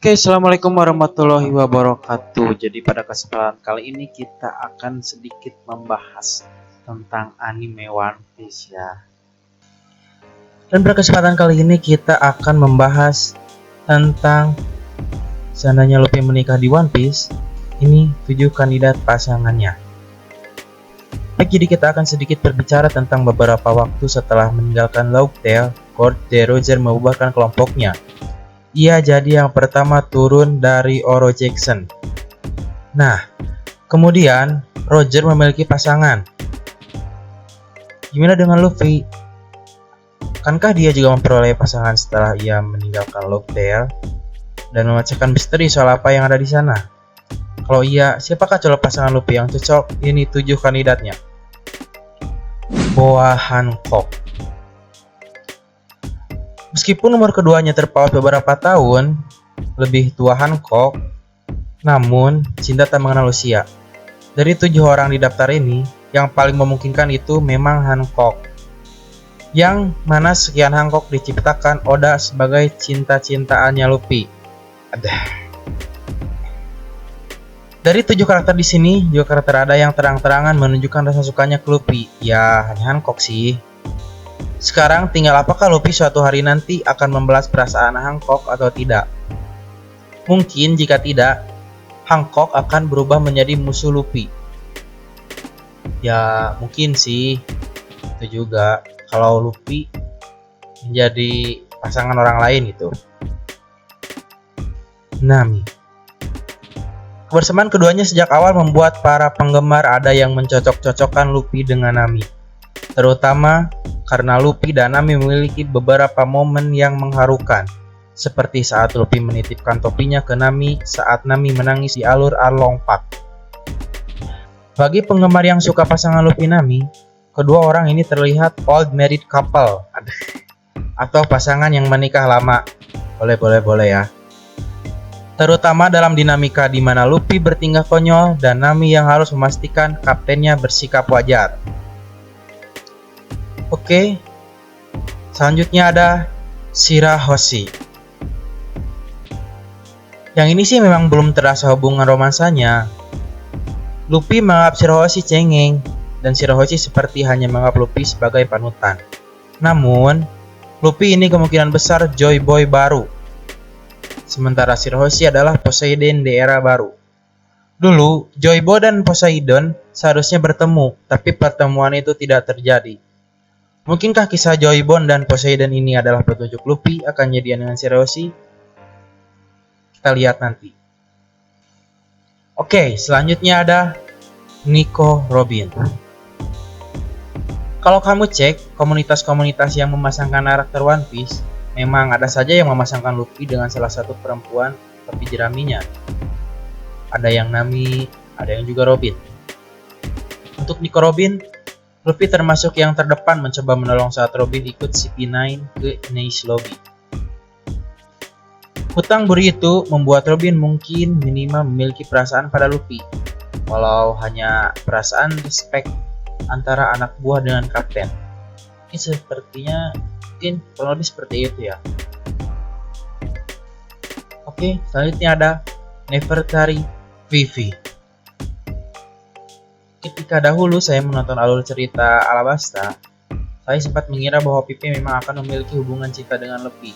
Oke, assalamualaikum warahmatullahi wabarakatuh. Jadi pada kesempatan kali ini kita akan sedikit membahas tentang anime One Piece ya. Dan pada kesempatan kali ini kita akan membahas tentang seandainya Luffy menikah di One Piece, ini 7 kandidat pasangannya. Baik, jadi kita akan sedikit berbicara tentang beberapa waktu setelah meninggalkan Locktail, Court de Roger membubarkan kelompoknya. Ia jadi yang pertama turun dari Oro Jackson. Nah, kemudian Roger memiliki pasangan. Gimana dengan Luffy? Kankah dia juga memperoleh pasangan setelah ia meninggalkan Locktail dan memecahkan misteri soal apa yang ada di sana? Kalau iya, siapakah calon pasangan Luffy yang cocok? Ini 7 kandidatnya. Boa Hancock. Meskipun umur keduanya terpaut beberapa tahun lebih tua Hancock, namun cinta tak mengenal usia. Dari 7 orang di daftar ini, yang paling memungkinkan itu memang Hancock. Yang mana sekian Hancock diciptakan Oda sebagai cinta-cintaannya Luffy. Dari 7 karakter di sini, juga karakter ada yang terang-terangan menunjukkan rasa sukanya ke Luffy. Ya, hanya Hancock sih. Sekarang tinggal apakah Luffy suatu hari nanti akan membalas perasaan Hancock atau tidak. Mungkin jika tidak, Hancock akan berubah menjadi musuh Luffy. Ya mungkin sih, itu juga kalau Luffy menjadi pasangan orang lain gitu. Nami. Kebersamaan keduanya sejak awal membuat para penggemar ada yang mencocok-cocokkan Luffy dengan Nami. Terutama karena Luffy dan Nami memiliki beberapa momen yang mengharukan, seperti saat Luffy menitipkan topinya ke Nami saat Nami menangis di alur Arlong Park. Bagi penggemar yang suka pasangan Luffy Nami, kedua orang ini terlihat old married couple atau pasangan yang menikah lama. Boleh ya. Terutama dalam dinamika di mana Luffy bertingkah konyol dan Nami yang harus memastikan kaptennya bersikap wajar. Oke, selanjutnya ada Shirahoshi. Yang ini sih memang belum terasa hubungan romansanya. Luffy menganggap Shirahoshi cengeng, dan Shirahoshi seperti hanya menganggap Luffy sebagai panutan. Namun, Luffy ini kemungkinan besar Joy Boy baru. Sementara Shirahoshi adalah Poseidon di era baru. Dulu, Joy Boy dan Poseidon seharusnya bertemu, tapi pertemuan itu tidak terjadi. Mungkinkah kisah Joybon dan Poseidon ini adalah petunjuk Luffy akan jadian dengan Shirahoshi? Kita lihat nanti. Oke, selanjutnya ada Nico Robin. Kalau kamu cek komunitas-komunitas yang memasangkan karakter One Piece, memang ada saja yang memasangkan Luffy dengan salah satu perempuan topi jeraminya. Ada yang Nami, ada yang juga Robin. Untuk Nico Robin, Luffy termasuk yang terdepan mencoba menolong saat Robin ikut CP9 ke Enies Lobby. Hutang budi itu membuat Robin mungkin minimal memiliki perasaan pada Luffy, walau hanya perasaan respect antara anak buah dengan kapten. Ini sepertinya mungkin kurang lebih seperti itu ya. Oke, selanjutnya ada Nefertari Vivi. Ketika dahulu saya menonton alur cerita Alabasta, saya sempat mengira bahwa Pipi memang akan memiliki hubungan cinta dengan Luffy.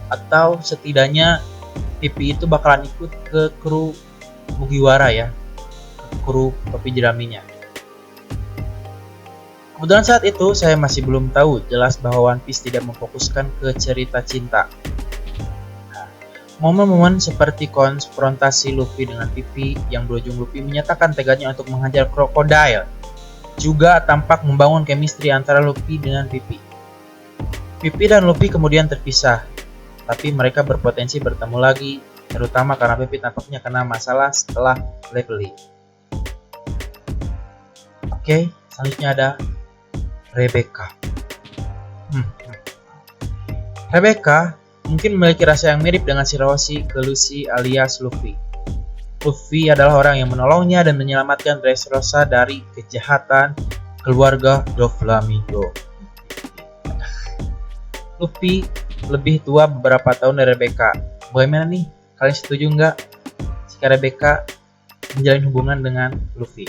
Atau setidaknya Pipi itu bakalan ikut ke kru Mugiwara ya, kru topi jeraminya. Kebetulan saat itu saya masih belum tahu jelas bahwa One Piece tidak memfokuskan ke cerita cinta. Momen-momen seperti konfrontasi Luffy dengan Pipi yang berujung Luffy menyatakan teganya untuk menghajar Crocodile juga tampak membangun chemistry antara Luffy dengan Pipi. Pipi dan Luffy kemudian terpisah, tapi mereka berpotensi bertemu lagi, terutama karena Pipi tampaknya kena masalah setelah leveling. Oke, selanjutnya ada Rebecca. Rebecca mungkin memiliki rasa yang mirip dengan Shirahoshi ke Lucy alias Luffy. Luffy adalah orang yang menolongnya dan menyelamatkan Dressrosa dari kejahatan keluarga Doflamingo. Luffy lebih tua beberapa tahun dari Rebecca. Bagaimana nih Kalian setuju nggak jika Rebecca menjalin hubungan dengan Luffy?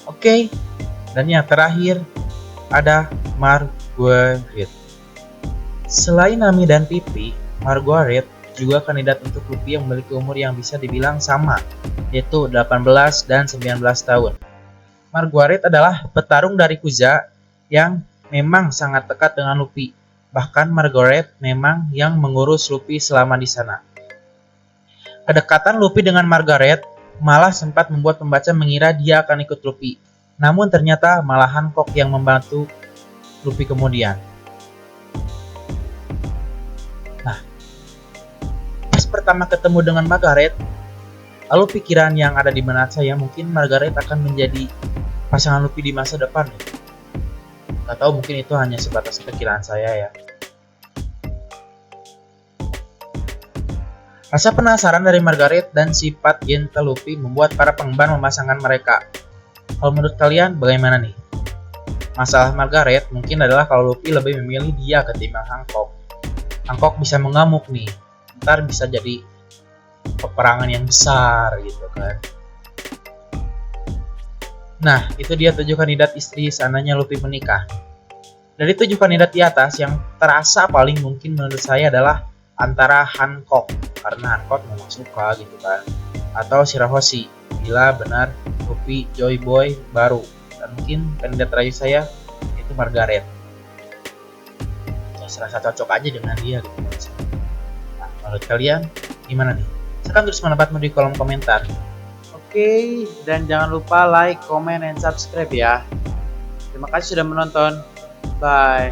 Oke, dan yang terakhir ada Marguerite. Selain Nami dan Pipi, Marguerite juga kandidat untuk Luffy yang memiliki umur yang bisa dibilang sama, yaitu 18 dan 19 tahun. Marguerite adalah petarung dari Kuza yang memang sangat dekat dengan Luffy. Bahkan Marguerite memang yang mengurus Luffy selama di sana. Kedekatan Luffy dengan Marguerite malah sempat membuat pembaca mengira dia akan ikut Luffy. Namun ternyata malah Hancock yang membantu Luffy kemudian. Nah, pas pertama ketemu dengan Marguerite, lalu pikiran yang ada di benak saya mungkin Marguerite akan menjadi pasangan Luffy di masa depan. Gak tahu, mungkin itu hanya sebatas pikiran saya ya. Rasa penasaran dari Marguerite dan sifat gentle Luffy membuat para penggemar memasangkan mereka. Kalau menurut kalian bagaimana nih? Masalah Marguerite mungkin adalah kalau Luffy lebih memilih dia ketimbang Hancock. Hancock bisa mengamuk nih, ntar bisa jadi peperangan yang besar gitu kan. Nah, itu dia 7 kandidat istri sananya Luffy menikah. Dari 7 kandidat di atas, yang terasa paling mungkin menurut saya adalah antara Hancock, karena Hancock memang suka gitu kan, atau Shirahoshi, bila benar Luffy Joy Boy baru. Dan mungkin kandidat terakhir saya itu Marguerite. Saya rasa cocok aja dengan dia gitu. Nah, menurut kalian gimana nih? Silahkan tulis pendapatmu di kolom komentar. Oke, dan jangan lupa like, comment, and subscribe ya. Terima kasih sudah menonton. Bye.